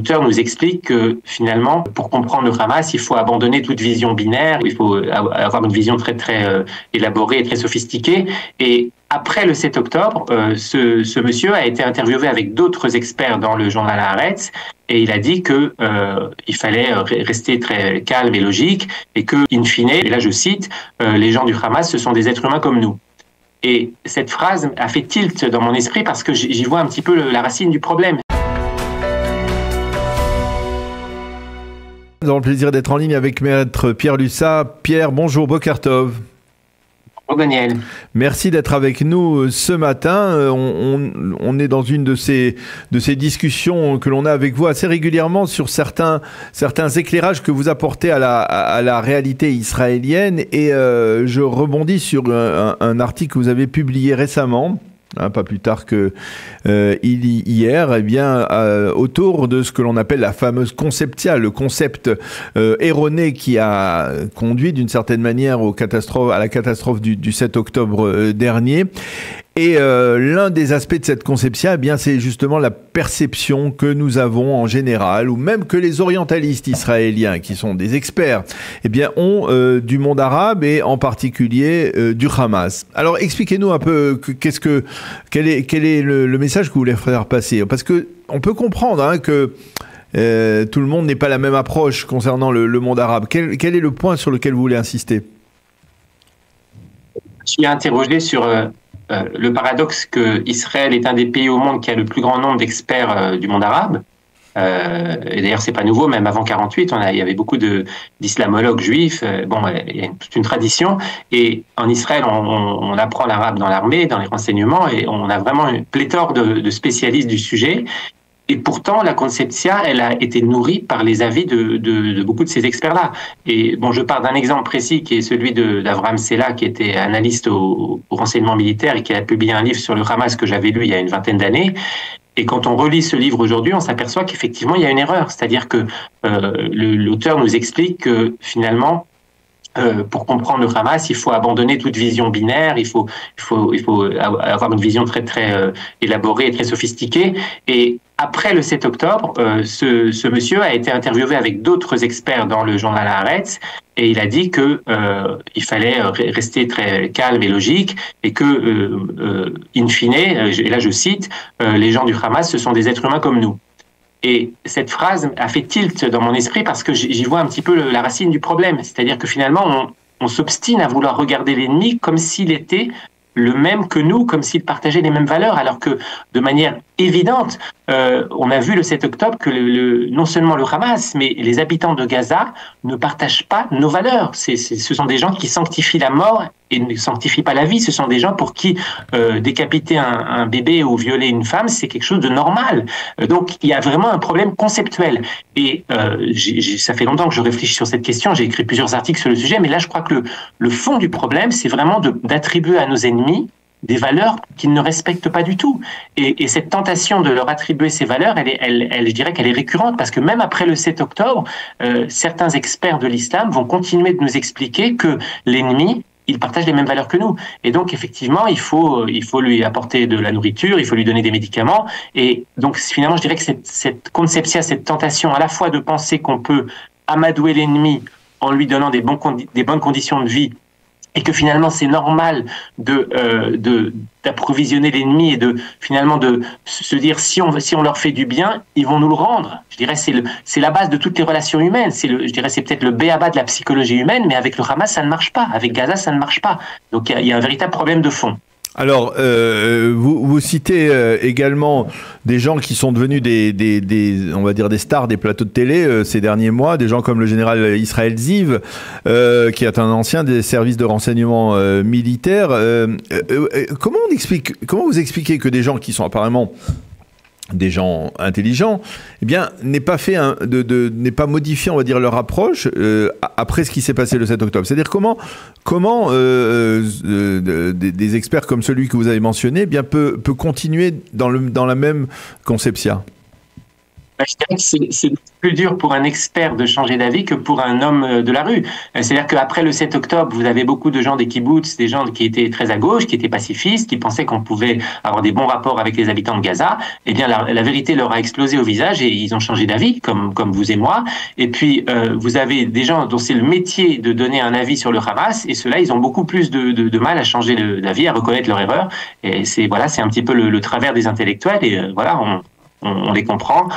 l'auteur nous explique que finalement, pour comprendre le Hamas, il faut abandonner toute vision binaire, il faut avoir une vision très élaborée et très sophistiquée. Et après le 7 octobre, ce monsieur a été interviewé avec d'autres experts dans le journal Haaretz, et il a dit que il fallait rester très calme et logique, et que, in fine, et là je cite, les gens du Hamas, ce sont des êtres humains comme nous. Et cette phrase a fait tilt dans mon esprit parce que j'y vois un petit peu la racine du problème. Nous avons le plaisir d'être en ligne avec Maître Pierre Lussat. Pierre, bonjour, Boker Tov. Bonjour Daniel. Merci d'être avec nous ce matin. On est dans une de ces discussions que l'on a avec vous assez régulièrement sur certains éclairages que vous apportez à la réalité israélienne. Et je rebondis sur un article que vous avez publié récemment. Pas plus tard que hier, eh bien, autour de ce que l'on appelle la fameuse conceptia, le concept erroné qui a conduit d'une certaine manière à la catastrophe du 7 octobre dernier. Et l'un des aspects de cette conception, eh bien, c'est justement la perception que nous avons en général, ou même que les orientalistes israéliens, qui sont des experts, eh bien, ont du monde arabe et en particulier du Hamas. Alors, expliquez-nous un peu quel est le message que vous voulez faire passer, parce que on peut comprendre que tout le monde n'est pas la même approche concernant le monde arabe. Quel est le point sur lequel vous voulez insister? Je suis interrogé sur le paradoxe que Israël est un des pays au monde qui a le plus grand nombre d'experts du monde arabe. Et d'ailleurs, c'est pas nouveau, même avant 48, il y avait beaucoup d'islamologues juifs. Il y a toute une tradition. Et en Israël, on apprend l'arabe dans l'armée, dans les renseignements, et on a vraiment une pléthore de spécialistes du sujet. Et pourtant, la conceptia, elle a été nourrie par les avis de beaucoup de ces experts-là. Et bon, je pars d'un exemple précis qui est celui d'Avraham Sela, qui était analyste au renseignement militaire et qui a publié un livre sur le Hamas que j'avais lu il y a une vingtaine d'années. Et quand on relit ce livre aujourd'hui, on s'aperçoit qu'effectivement, il y a une erreur. C'est-à-dire que l'auteur nous explique que finalement, pour comprendre le Hamas, il faut abandonner toute vision binaire, il faut avoir une vision très élaborée et très sophistiquée. Et après le 7 octobre, ce monsieur a été interviewé avec d'autres experts dans le journal Haaretz, et il a dit que il fallait rester très calme et logique, et que, in fine, et là je cite, les gens du Hamas, ce sont des êtres humains comme nous. Et cette phrase a fait tilt dans mon esprit parce que j'y vois un petit peu la racine du problème. C'est-à-dire que finalement, on s'obstine à vouloir regarder l'ennemi comme s'il était le même que nous, comme s'il partageait les mêmes valeurs, alors que de manière évidente, on a vu le 7 octobre que non seulement le Hamas, mais les habitants de Gaza ne partagent pas nos valeurs. Ce sont des gens qui sanctifient la mort et ne sanctifient pas la vie. Ce sont des gens pour qui décapiter un bébé ou violer une femme, c'est quelque chose de normal. Donc il y a vraiment un problème conceptuel. Et ça fait longtemps que je réfléchis sur cette question, j'ai écrit plusieurs articles sur le sujet, mais là je crois que le fond du problème, c'est vraiment d'attribuer à nos ennemis des valeurs qu'ils ne respectent pas du tout. Et cette tentation de leur attribuer ces valeurs, je dirais qu'elle est récurrente, parce que même après le 7 octobre, certains experts de l'islam vont continuer de nous expliquer que l'ennemi, il partage les mêmes valeurs que nous. Et donc, effectivement, il faut lui apporter de la nourriture, il faut lui donner des médicaments. Et donc, finalement, je dirais que cette conception, cette tentation à la fois de penser qu'on peut amadouer l'ennemi en lui donnant des bonnes conditions de vie, et que finalement c'est normal d'approvisionner l'ennemi et de finalement de se dire si on leur fait du bien, ils vont nous le rendre. Je dirais c'est la base de toutes les relations humaines. Je dirais c'est peut-être le b.a.-ba de la psychologie humaine, mais avec le Hamas ça ne marche pas, avec Gaza ça ne marche pas. Donc il y a un véritable problème de fond. Alors, vous citez également des gens qui sont devenus on va dire des stars des plateaux de télé ces derniers mois, des gens comme le général Israël Ziv, qui est un ancien des services de renseignement militaire. Comment vous expliquez que des gens qui sont apparemment des gens intelligents, eh bien, n'aient pas modifié, on va dire, leur approche après ce qui s'est passé le 7 octobre. C'est-à-dire comment des experts comme celui que vous avez mentionné, eh bien, peut continuer dans la même conception. Je dirais que c'est plus dur pour un expert de changer d'avis que pour un homme de la rue. C'est-à-dire qu'après le 7 octobre, vous avez beaucoup de gens des kibboutz, des gens qui étaient très à gauche, qui étaient pacifistes, qui pensaient qu'on pouvait avoir des bons rapports avec les habitants de Gaza. Eh bien, la vérité leur a explosé au visage et ils ont changé d'avis, comme vous et moi. Et puis, vous avez des gens dont c'est le métier de donner un avis sur le Hamas, et ceux-là, ils ont beaucoup plus de mal à changer d'avis, à reconnaître leur erreur. Et c'est un petit peu le travers des intellectuels. Et on les comprend.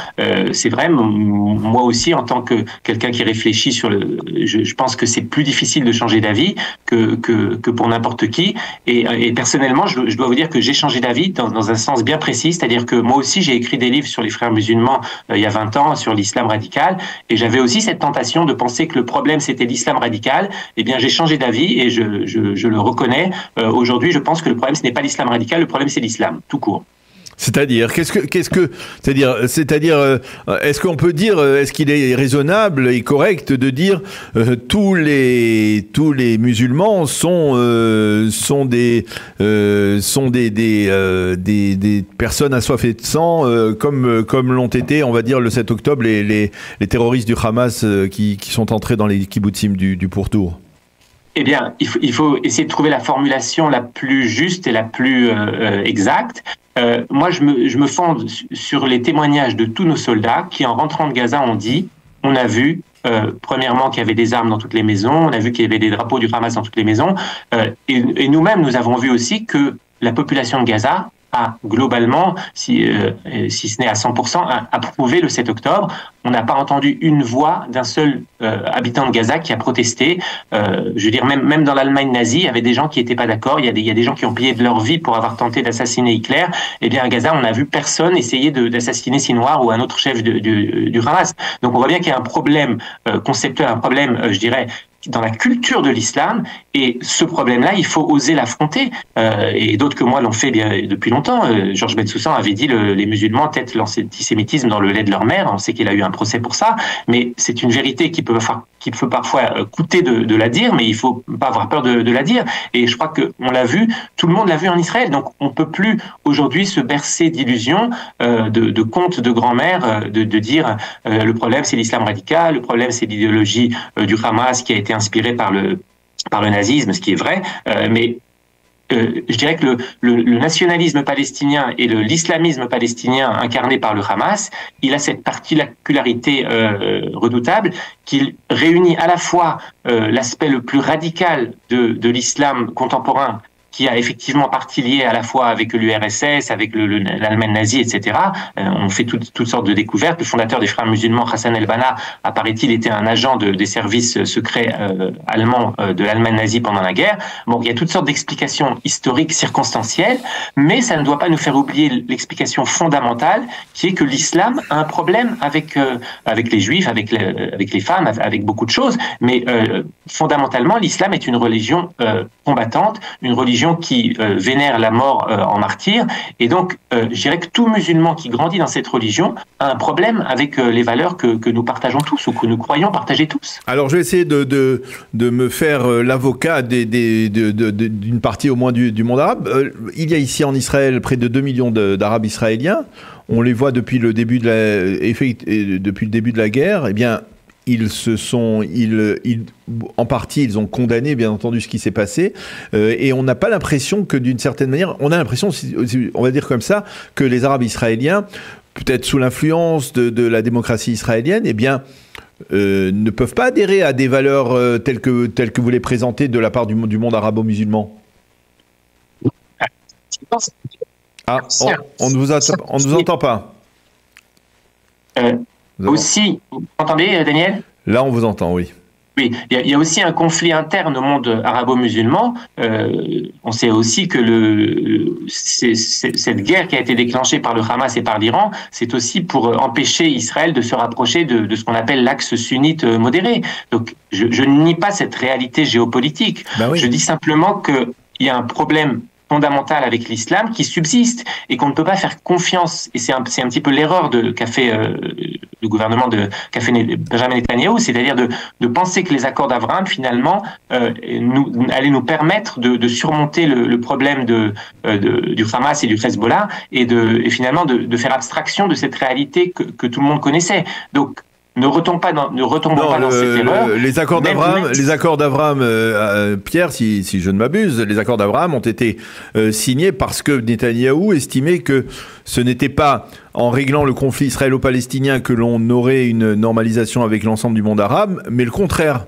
C'est vrai, moi aussi, en tant que quelqu'un qui réfléchit je pense que c'est plus difficile de changer d'avis que pour n'importe qui. Et personnellement, je dois vous dire que j'ai changé d'avis dans un sens bien précis, c'est-à-dire que moi aussi, j'ai écrit des livres sur les frères musulmans il y a 20 ans, sur l'islam radical, et j'avais aussi cette tentation de penser que le problème, c'était l'islam radical. Eh bien, j'ai changé d'avis et je le reconnais. Aujourd'hui, je pense que le problème, ce n'est pas l'islam radical, le problème, c'est l'islam, tout court. C'est-à-dire, est-ce qu'on peut dire, est-ce qu'il est raisonnable et correct de dire tous les musulmans sont des personnes assoiffées de sang, comme l'ont été, on va dire, le 7 octobre les terroristes du Hamas qui sont entrés dans les kibbutzim du pourtour? Eh bien, il faut essayer de trouver la formulation la plus juste et la plus exacte. Moi, je me fonde sur les témoignages de tous nos soldats qui, en rentrant de Gaza, ont dit, on a vu, premièrement, qu'il y avait des armes dans toutes les maisons, on a vu qu'il y avait des drapeaux du Hamas dans toutes les maisons, et nous-mêmes, nous avons vu aussi que la population de Gaza a globalement, si ce n'est à 100%, approuvé le 7 octobre. On n'a pas entendu une voix d'un seul habitant de Gaza qui a protesté. Je veux dire, même dans l'Allemagne nazie, il y avait des gens qui n'étaient pas d'accord. Il y a des gens qui ont payé de leur vie pour avoir tenté d'assassiner Hitler. Eh bien, à Gaza, on n'a vu personne essayer d'assassiner Sinwar ou un autre chef du Hamas. Donc, on voit bien qu'il y a un problème conceptuel, un problème, je dirais, dans la culture de l'islam, et ce problème-là, il faut oser l'affronter. Et d'autres que moi l'ont fait depuis longtemps. Georges Bensoussan avait dit les musulmans têtent l'antisémitisme dans le lait de leur mère. On sait qu'il a eu un procès pour ça, mais c'est une vérité qui peut parfois coûter de la dire, mais il faut pas avoir peur de la dire. Et je crois que on l'a vu, tout le monde l'a vu en Israël. Donc on peut plus aujourd'hui se bercer d'illusions, de contes de grand-mère, de dire le problème c'est l'islam radical, le problème c'est l'idéologie du Hamas qui a été inspirée par le nazisme, ce qui est vrai, mais je dirais que le nationalisme palestinien et l'islamisme palestinien incarné par le Hamas, il a cette particularité redoutable qu'il réunit à la fois l'aspect le plus radical de l'islam contemporain, qui a effectivement partie liée à la fois avec l'URSS, avec l'Allemagne nazie, etc. On fait toutes sortes de découvertes. Le fondateur des Frères musulmans, Hassan el-Banna, apparaît-il, était un agent des services secrets allemands de l'Allemagne nazie pendant la guerre. Bon, il y a toutes sortes d'explications historiques, circonstancielles, mais ça ne doit pas nous faire oublier l'explication fondamentale, qui est que l'islam a un problème avec les juifs, avec les femmes, avec beaucoup de choses. Mais fondamentalement, l'islam est une religion combattante, une religion qui vénère la mort en martyr, et donc je dirais que tout musulman qui grandit dans cette religion a un problème avec les valeurs que nous partageons tous, ou que nous croyons partager tous. Alors je vais essayer de me faire l'avocat d'une partie au moins du monde arabe. Il y a ici en Israël près de 2 millions d'Arabes israéliens. On les voit depuis le début de la guerre. Eh bien, en partie, ils ont condamné, bien entendu, ce qui s'est passé, et on n'a pas l'impression que, d'une certaine manière, on a l'impression, on va dire comme ça, que les Arabes israéliens, peut-être sous l'influence de la démocratie israélienne, eh bien, ne peuvent pas adhérer à des valeurs telles que vous les présentez de la part du monde arabo-musulman. Ah, on ne vous entend pas. Aussi, vous m'entendez, Daniel? Là, on vous entend, oui. Oui, il y a aussi un conflit interne au monde arabo-musulman. On sait aussi que cette guerre qui a été déclenchée par le Hamas et par l'Iran, c'est aussi pour empêcher Israël de se rapprocher de ce qu'on appelle l'axe sunnite modéré. Donc, je ne nie pas cette réalité géopolitique. Ben oui. Je dis simplement qu'il y a un problème fondamental avec l'islam qui subsiste et qu'on ne peut pas faire confiance. Et c'est un petit peu l'erreur qu'a fait le gouvernement qu'a fait Benjamin Netanyahou, c'est-à-dire de penser que les accords d'Abraham, finalement, allaient nous permettre de surmonter le problème du Hamas et du Hezbollah et finalement de faire abstraction de cette réalité que tout le monde connaissait. Donc, ne retombons pas dans cette erreur. Les accords d'Abraham, Pierre, si je ne m'abuse, les accords d'Abraham ont été signés parce que Netanyahou estimait que ce n'était pas en réglant le conflit israélo-palestinien que l'on aurait une normalisation avec l'ensemble du monde arabe, mais le contraire.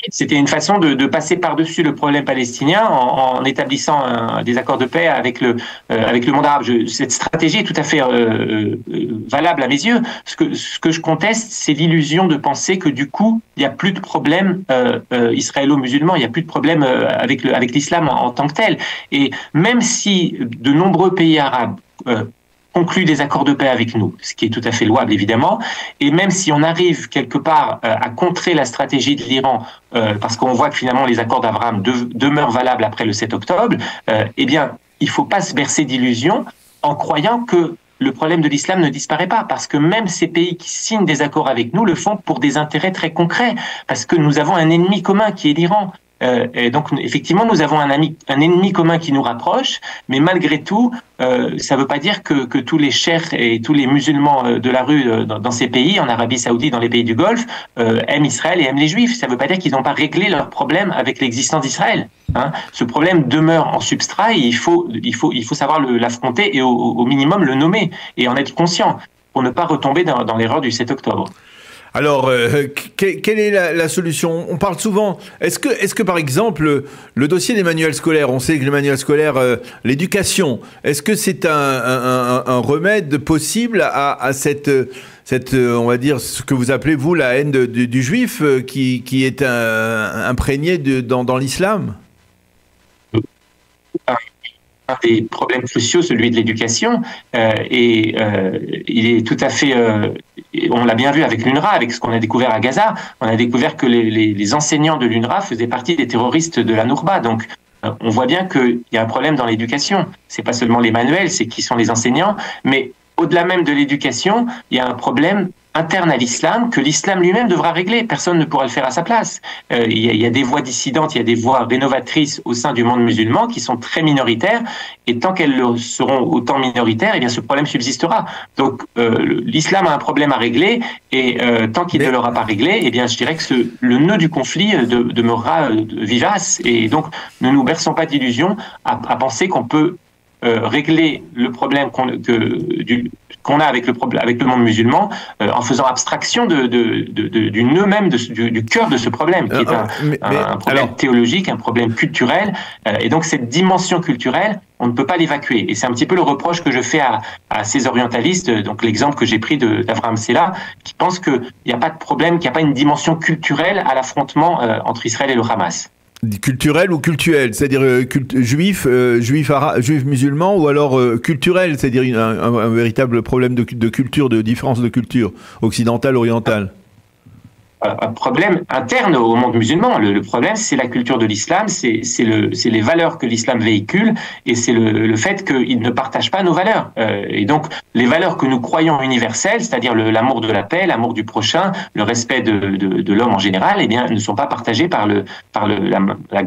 C'était une façon de passer par-dessus le problème palestinien en établissant des accords de paix avec le monde arabe. Cette stratégie est tout à fait valable à mes yeux. Ce que je conteste, c'est l'illusion de penser que du coup, il n'y a plus de problème israélo-musulman, il n'y a plus de problème avec l'islam en tant que tel. Et même si de nombreux pays arabes conclut des accords de paix avec nous, ce qui est tout à fait louable évidemment, et même si on arrive quelque part à contrer la stratégie de l'Iran, parce qu'on voit que finalement les accords d'Abraham demeurent valables après le 7 octobre, eh bien il ne faut pas se bercer d'illusions en croyant que le problème de l'islam ne disparaît pas, parce que même ces pays qui signent des accords avec nous le font pour des intérêts très concrets, parce que nous avons un ennemi commun qui est l'Iran. Et donc, effectivement, nous avons un ennemi commun qui nous rapproche, mais malgré tout, ça ne veut pas dire que tous les cheikhs et tous les musulmans de la rue dans ces pays, en Arabie Saoudite, dans les pays du Golfe, aiment Israël et aiment les Juifs. Ça ne veut pas dire qu'ils n'ont pas réglé leur problème avec l'existence d'Israël. Hein. Ce problème demeure en substrat et il faut savoir l'affronter et au minimum le nommer et en être conscient pour ne pas retomber dans l'erreur du 7 octobre. Alors, quelle est la solution? On parle souvent. Est-ce que par exemple, le dossier des manuels scolaires, on sait que les manuels scolaires, l'éducation, est-ce que c'est un remède possible à cette, on va dire, ce que vous appelez, vous, la haine du juif qui est imprégnée dans l'islam? Un des problèmes cruciaux, celui de l'éducation, et il est tout à fait, on l'a bien vu avec l'UNRWA, avec ce qu'on a découvert à Gaza, on a découvert que les enseignants de l'UNRWA faisaient partie des terroristes de la Nourba, donc on voit bien qu'il y a un problème dans l'éducation, c'est pas seulement les manuels, c'est qui sont les enseignants, mais au-delà même de l'éducation, il y a un problème interne à l'islam que l'islam lui-même devra régler. Personne ne pourra le faire à sa place. Il y a des voix dissidentes, il y a des voix rénovatrices au sein du monde musulman qui sont très minoritaires et tant qu'elles seront autant minoritaires, eh bien ce problème subsistera. Donc l'islam a un problème à régler et tant qu'il ne l'aura pas réglé, eh bien je dirais que le nœud du conflit demeurera vivace et donc ne nous berçons pas d'illusions à penser qu'on peut régler le problème qu'on a avec le monde musulman en faisant abstraction du nœud même du cœur de ce problème qui est un problème théologique, un problème culturel et donc cette dimension culturelle on ne peut pas l'évacuer et c'est un petit peu le reproche que je fais à ces orientalistes, donc l'exemple que j'ai pris d'Avraham Sela qui pense qu'il n'y a pas de problème, qu'il n'y a pas une dimension culturelle à l'affrontement entre Israël et le Hamas. Culturel ou cultuel, c'est-à-dire juif musulman, ou alors culturel, c'est-à-dire un véritable problème de culture, de différence de culture occidentale, orientale. Un problème interne au monde musulman. Le problème, c'est la culture de l'islam, c'est les valeurs que l'islam véhicule et c'est le fait qu'il ne partage pas nos valeurs. Et donc, les valeurs que nous croyons universelles, c'est-à-dire l'amour de la paix, l'amour du prochain, le respect de l'homme en général, eh bien, ne sont pas partagées par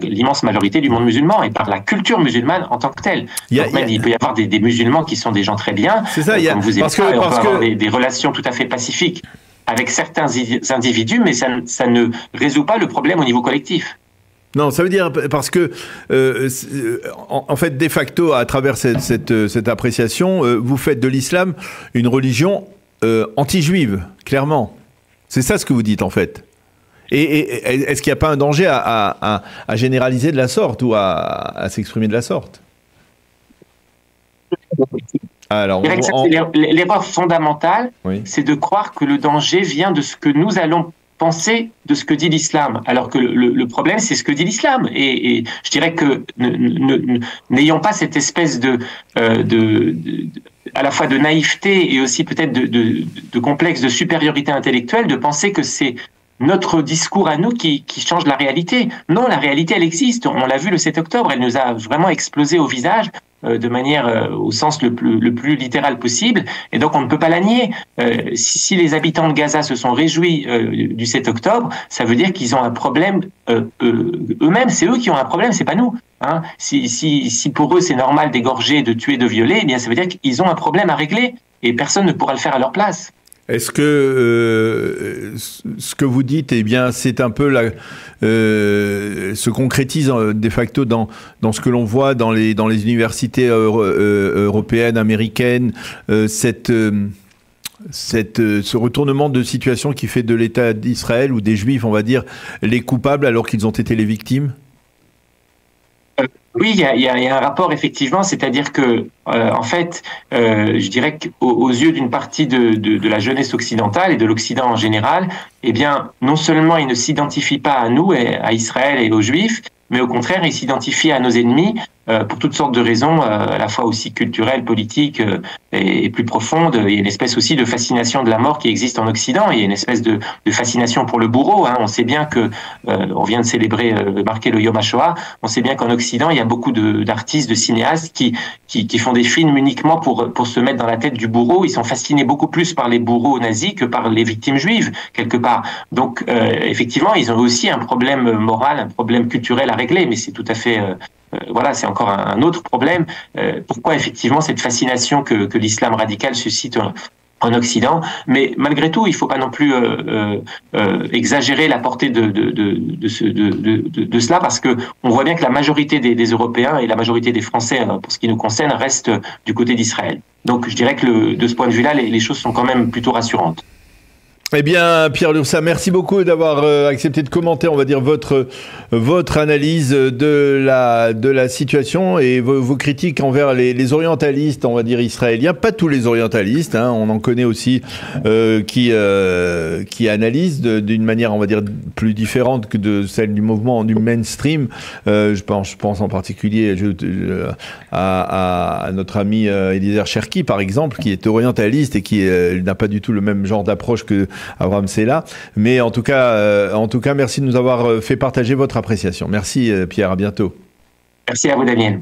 l'immense majorité du monde musulman et par la culture musulmane en tant que telle. Il peut y avoir des musulmans qui sont des gens très bien, comme vous et moi, on peut avoir des relations tout à fait pacifiques avec certains individus, mais ça ne résout pas le problème au niveau collectif. Non, ça veut dire parce que, en fait, de facto, à travers cette appréciation, vous faites de l'islam une religion anti-juive, clairement. C'est ça ce que vous dites, en fait. Et est-ce qu'il n'y a pas un danger à généraliser de la sorte ou à s'exprimer de la sorte? Alors, l'erreur fondamentale, oui, c'est de croire que le danger vient de ce que nous allons penser de ce que dit l'islam, alors que le problème, c'est ce que dit l'islam. Et je dirais que n'ayons pas cette espèce à la fois de naïveté et aussi peut-être de complexe de supériorité intellectuelle, de penser que c'est notre discours à nous qui change la réalité. Non, la réalité, elle existe. On l'a vu le 7 octobre, elle nous a vraiment explosé au visage de manière au sens le plus littéral possible, et donc on ne peut pas la nier. Si les habitants de Gaza se sont réjouis du 7 octobre, ça veut dire qu'ils ont un problème eux-mêmes, c'est eux qui ont un problème, c'est pas nous. Hein. Si pour eux c'est normal d'égorger, de tuer, de violer, eh bien ça veut dire qu'ils ont un problème à régler, et personne ne pourra le faire à leur place. Est-ce que ce que vous dites, eh bien, c'est un peu se concrétise de facto dans ce que l'on voit dans les universités européennes, américaines, ce retournement de situation qui fait de l'État d'Israël ou des Juifs, on va dire, les coupables alors qu'ils ont été les victimes? Oui, il y a un rapport effectivement, c'est-à-dire que en fait, je dirais qu'aux yeux d'une partie de la jeunesse occidentale et de l'Occident en général, eh bien, non seulement ils ne s'identifient pas à nous, à Israël et aux Juifs, mais au contraire, ils s'identifient à nos ennemis pour toutes sortes de raisons, à la fois aussi culturelles, politiques et plus profondes. Il y a une espèce aussi de fascination de la mort qui existe en Occident. Il y a une espèce de fascination pour le bourreau. Hein. On sait bien que, on vient de célébrer, marquer le Yom HaShoah, on sait bien qu'en Occident, il y a beaucoup d'artistes, de cinéastes qui font des films uniquement pour se mettre dans la tête du bourreau. Ils sont fascinés beaucoup plus par les bourreaux nazis que par les victimes juives, quelque part. Donc, effectivement, ils ont aussi un problème moral, un problème culturel à régler, mais c'est tout à fait... voilà, c'est encore un autre problème. Pourquoi effectivement cette fascination que l'islam radical suscite en Occident? Mais malgré tout, il ne faut pas non plus exagérer la portée de cela, parce que on voit bien que la majorité des Européens et la majorité des Français, pour ce qui nous concerne, restent du côté d'Israël. Donc je dirais que de ce point de vue-là, les choses sont quand même plutôt rassurantes. Eh bien, Pierre Lurçat, merci beaucoup d'avoir accepté de commenter, on va dire, votre analyse de la situation et vos critiques envers les orientalistes, on va dire, israéliens. Pas tous les orientalistes, hein, on en connaît aussi qui analysent d'une manière, on va dire, plus différente que de celle du mouvement, du mainstream. Je pense en particulier à notre ami Eliezer Cherki, par exemple, qui est orientaliste et qui n'a pas du tout le même genre d'approche que Abraham Sella. Mais en tout cas, merci de nous avoir fait partager votre appréciation. Merci Pierre, à bientôt. Merci à vous, Daniel.